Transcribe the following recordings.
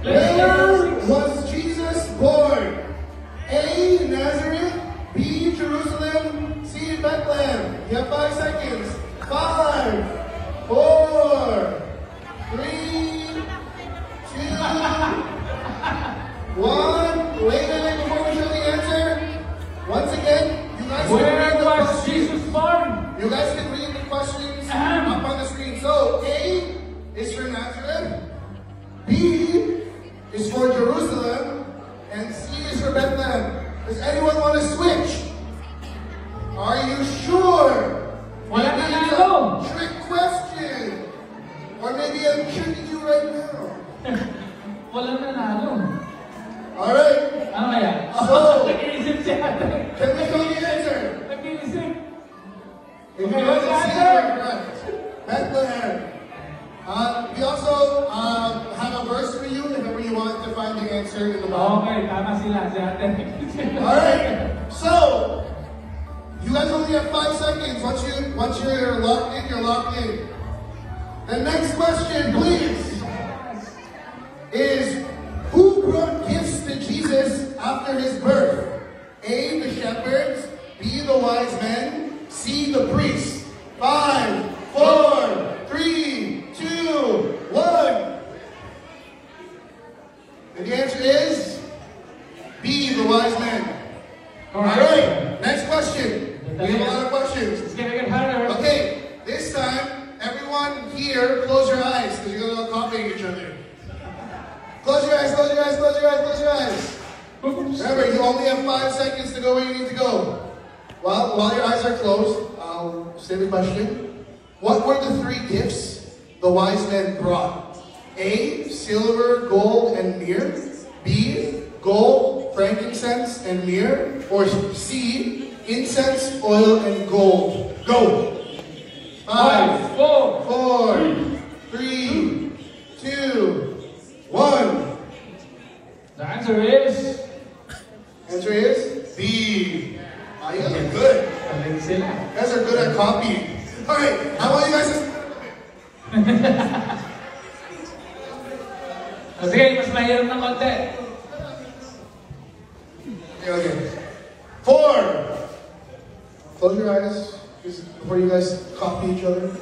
Where was Jesus born? A. Nazareth. B. Jerusalem. C. Bethlehem. You have 5 seconds. 5, 4, 3, 2, 1. Wait a minute before we show the answer. Once again, you guys Where was Jesus born? You guys can read the questions up on the screen. So, A is for Nazareth, B is for Jerusalem, and C is for Bethlehem. Does anyone want to switch? Are you sure? Wala na Maybe it's nalo. a trick question. Or maybe I'm tricking you right now. Walang nanalo. Alright. Ano kaya? So, Nag-iisip siya ate. can we know the answer? Nag-iisip. If you want to see it, correct. Bethlehem. We also have a verse for you if ever you want to find the answer in the Bible. Okay, tama sila si ate. Alright, so you guys only have 5 seconds. Once you're locked in, you're locked in. The next question, please, is who brought gifts to Jesus after his birth? A, the shepherds, B, the wise men, C, the priests. 5, 4, 3, 2, 1. And the answer is B, the wise men. Alright, next question. We have a lot of questions. It's gonna get harder. Okay, this time, everyone here, close your eyes, because you're going to copy each other. Close your eyes, close your eyes, close your eyes, close your eyes. Remember, you only have 5 seconds to go where you need to go. While your eyes are closed, I'll say the question. What were the 3 gifts the wise men brought? A, silver, gold, and myrrh. B, gold, frankincense, and myrrh. Or C, incense, oil, and gold. Go! 5, 4, 3, 2, 1. The answer is... Answer is B. Ah, you guys are good. Galing sila. You guys are good at copying. Alright, I want you guys to... Sige, mas mahirap ng konti. Okay. 4. Close your eyes before you guys copy each other.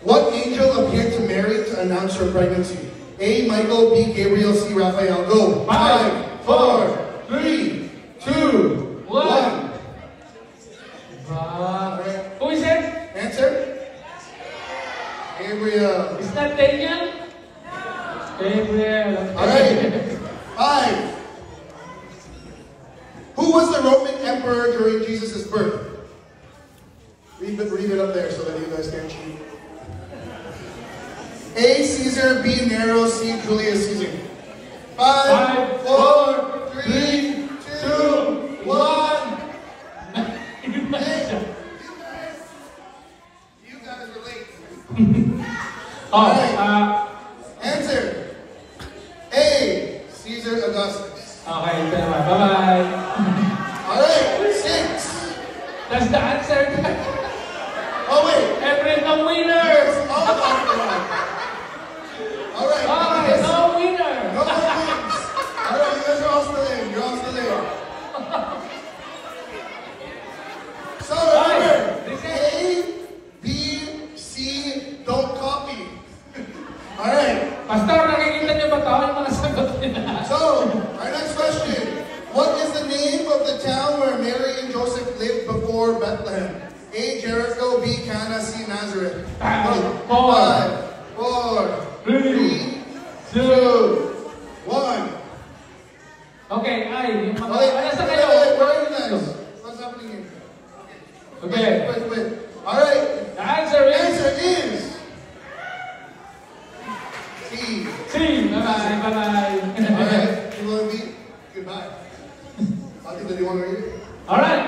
What angel appeared to Mary to announce her pregnancy? A, Michael, B, Gabriel, C, Raphael. Go. 5, 4, 3, 2, 1. Who is it? Answer? Gabriel. Is that Daniel? Gabriel. Alright. 5. Who was the Roman emperor during Jesus' birth? Read it up there so that you guys can't cheat. A, Caesar, B, Nero, C, Julius Caesar. 5, 4, 3, 2, 1. You guys are late. Answer. A, Caesar Augustus. Okay, bye-bye. Alright, 6. That's the answer. Oh wait. Every no winner. Yes, all of them. Alright. Okay, no winner. No wins. Alright, you guys are all still in. You're all still in. So remember, A, B, C, don't copy. Alright. Pastor, nakikita niyo ba ito? Yung mga sagot nila. So, our next question. What is the name of the town where Mary and Joseph lived before Bethlehem? A, Jericho, B, Cana, C, Nazareth. 5, 4, 3, 2, 1. Okay, ay, yung mga... Okay, Ano sa kayo? where are you guys? What's happening here? Okay. Wait. Alright. The answer is... Answer is... C. C. Bye-bye, bye-bye. Alright, you want to be? Goodbye. Ati, do you want to read it? Alright.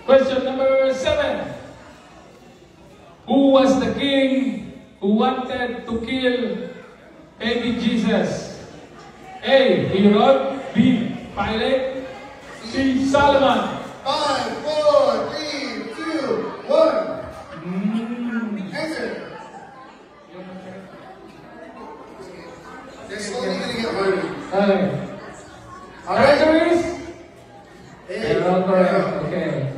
Question number 7. Who was the king who wanted to kill baby Jesus? A. Herod. B. Pilate. C. Solomon. 5, 4, 3, 2, 1. Answer. They're slowly gonna get harder. Okay. Alright. Answer is? Eight. All correct. Okay.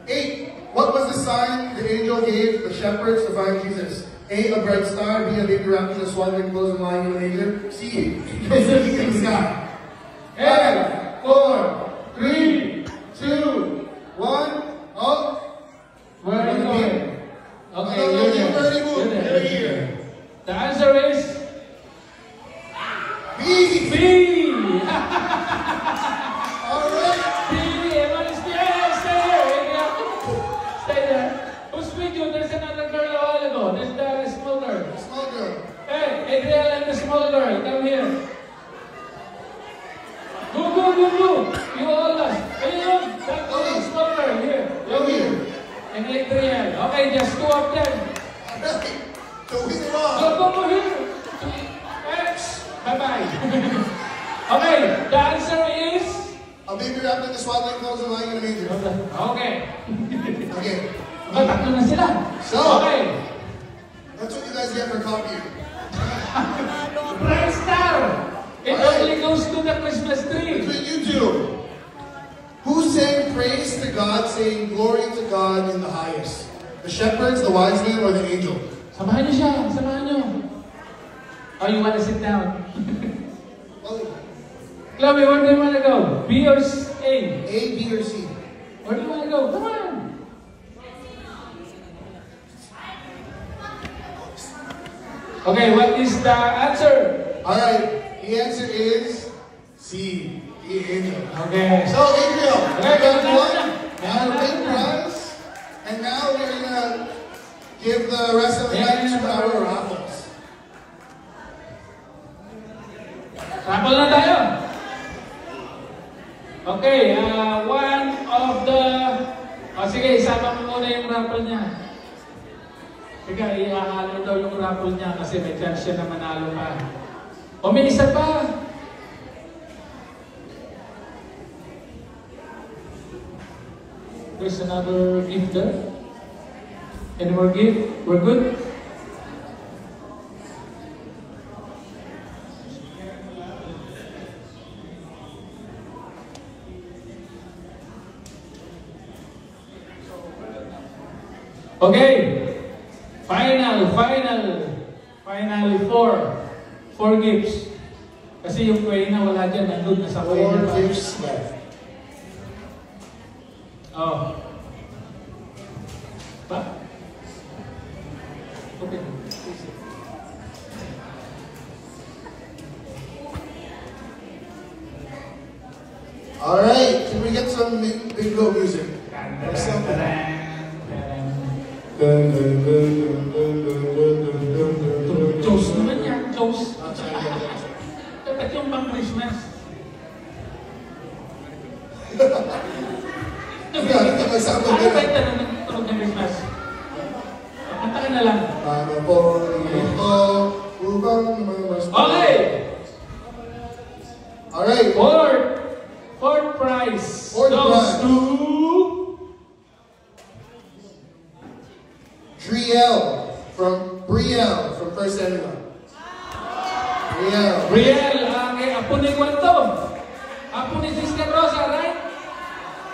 8. What was the sign the angel gave the shepherds to find Jesus? A. A bright star. B. A baby wrapped in a swaddling clothes and lying in a manger. C. Angels singing in the sky. 5, 4, 3, 2, 1. Oh. Where are you going? Okay, No, you're you already there. moved. You're You're there. here. The answer is B. B. Alright. B. Everyone is there. Stay there. Stay there. Who's with you? There's another girl a while ago. There's the small girl. Small girl. Hey, Adriel and the small girl, come here. Go. You all lost. Hey, look. That girl, small girl. Here. Come here. And Adriel. Okay, just two of them. Alright. So we it off. Go here. X. Bye-bye. Okay, the answer is? A baby wrapped in the swaddling clothes and lying in a manger. Okay. Okay. Tatlo na sila. So, Okay. that's what you guys get for copying. Bright star. It Alright. only goes to the Christmas tree. Between you two, who sang praise to God, saying glory to God in the highest? The shepherds, the wise men, or the angel? Samahan niyo siya. Samahan niyo. Oh, you wanna sit down? Well, Chloe, where do you wanna go? B or A? A, B, or C? Where do you wanna go? Come on. Okay, what is the answer? Alright, the answer is C, the angel. Okay. So, Adriel, Okay, you got go one. na. Now, big prize. And now we're gonna give the rest of the night to our raffles. Raffle na tayo. Okay, one of the... sige, isama mo muna yung raffle niya. Sige, ihahalo daw yung raffle niya kasi may chance siya na manalo pa. O may isa pa. There's another gift there. Any more gift? We're good? Okay. Finally, four gifts. Kasi yung Kuwait na wala dyan, nandun na sa Kuwait 4 na pa. gifts left. Oh. Pa? Okay. Alright, can we get some bingo music? Or something? Close naman yan, close. I'll try again. Dapat yung pang Christmas. Magsama Ano ka ba na. yung tanong ng tunog ng Christmas? Kanta ka na lang. Ano po ito upang mamas... Okay! Alright. Fourth prize Fourth goes prize. to... Brielle from First Everyone. Brielle. Brielle, apo ni Kwanto. Apo ni Sister Rosa, right?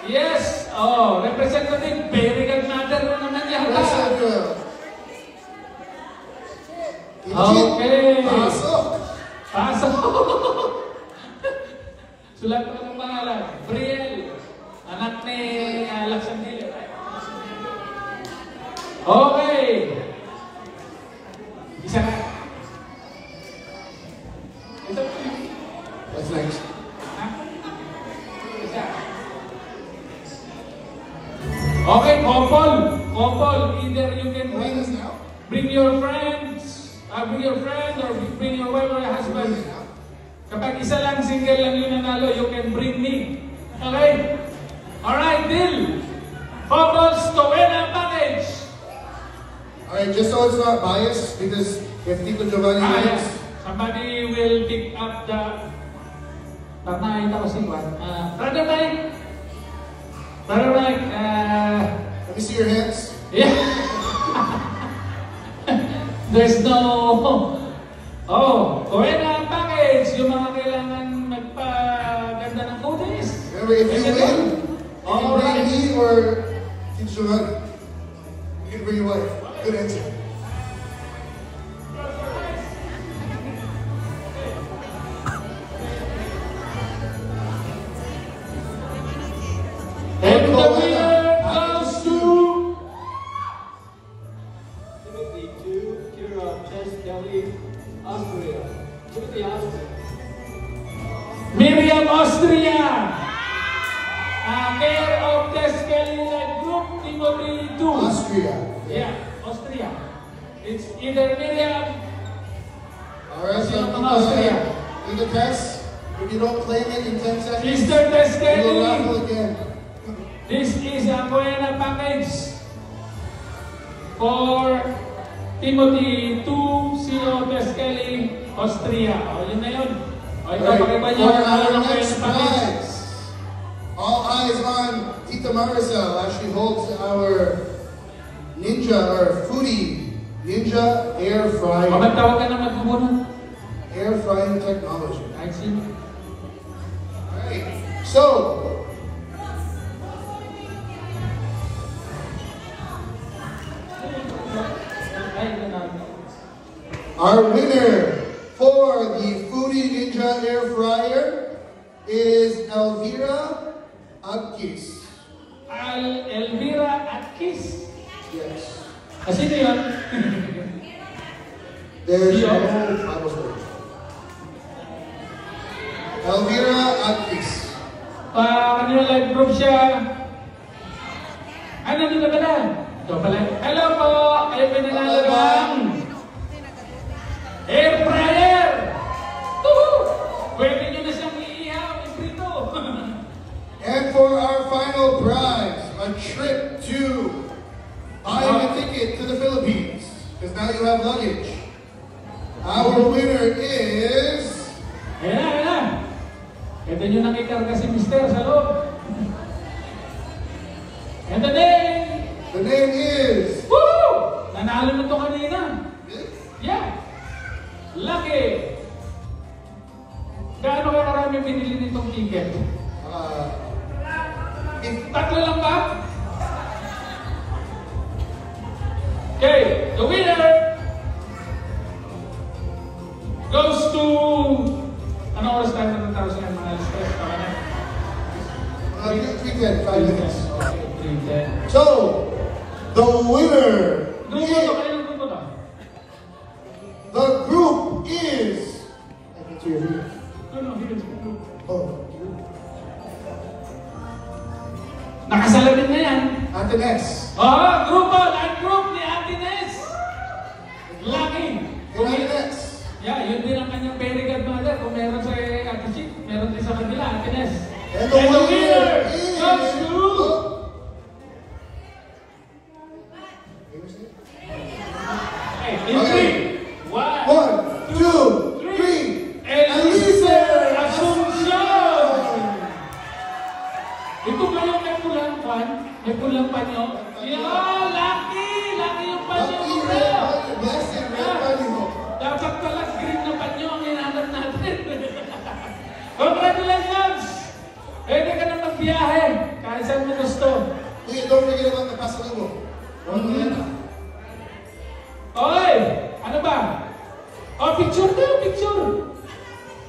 Yes. Oh, representative, very good mother na naman yan. First Everyone. Okay. Pasok. Pasok. Sulat ko ng pangalan. Brielle. Anak ni Laksandil. Okay. Isa na. Isa pa. What's next? Ha? Isa. Okay, couple. Either you can Join us now. bring your friends, bring your friend or bring your wife or your husband. Kapag isa lang, single lang yung nanalo, you can bring me. Okay? Alright, deal. Couples to win a package. Alright, just so it's not biased, because if Tito Giovanni Yes. wins, Somebody will pick up the... Nakita ko si Juan. Brother Mike, let me see your hands. yeah. There's no... Oh, win a package. yung mga kailangan magpaganda ng kutis. Remember, if you win, you can bring me or Kitsuhan. You can bring your wife. Good answer. And the winner goes to Timothy 2, Kira Chess Kelly, Austria. Timothy Austria. Miriam Austria. Care of Tess Kelly Life Group, Timothy 2. Austria. Yeah, Austria. It's either Miriam. Alright, so Austria. in the test, if you don't claim it in 10 seconds, Mr. Tess we will Kelly. raffle again. This is a Buena package for Timothy 2, CO Tess Kelly, Austria. O, yun na yun. O, ito, pakiba nyo. For our Ang next Buena package. prize, all eyes on Tita Maricel as she holds our Ninja or Foodie Ninja Air Fryer. Magtawag ka na magkubunan. Air frying technology. I see. Alright, so our winner for the Foodie Ninja Air Fryer is Elvira Agkis. Elvira Atkis. Yes. Sino yun? There's no Bible story. Elvira Agkis. Kanina live group siya. Ay, nandun na pala. Ito pala. Hello po! Kayo pinanalo ng air fryer! Woohoo! Pwede nyo na siyang iihaw, iprito. And for our final prize, a trip to buying a ticket to the Philippines. Because now you have luggage. Our winner is... Ayan na, ayan na. Pwede nyo nang ikarga si Mister sa loob. And the name! The name is... Woo! Nanalo na ito kanina. Really? Yeah. Lucky. Gaano kaya karami binili nitong ticket? Tatlo lang ba? Okay, the winner goes to... Ano oras tayo na natapos ng mga stress pa na? 310, 5 minutes. Okay, 3:10. So, the winner Grupo to, is... kayo ng grupo to? The group is... I can see your here. No, here is the group. Oh. Nakasalamin na yan. Ate Ness. Grupo, live group ni Ate Ness. Lucky. And Ate Ness. Yeah, yun din ang kanyang very good mother. Kung meron sa Ate Chick, meron din sa kanila, Ate Ness. And the winner is... goes to... Okay, in Okay. 3, 1, 1, 2, 3. Elise Asuncion! Ito ba yung may pulang pan? May pulang panyo? Yeah, lucky! Lucky yung panyo Lucky mo! red money. Blessed red money mo. Dapat pala green na panyo ang hinahanap natin. Congratulations! Pwede ka na magbiyahe kahit saan mo gusto. Hey, don't forget about the pasalubong. Oy! Ano ba? Oh, picture daw, picture!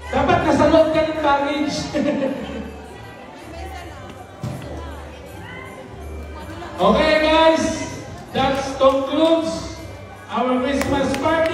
Dapat nasa loob ka ng baggage. Okay guys, that concludes our Christmas party.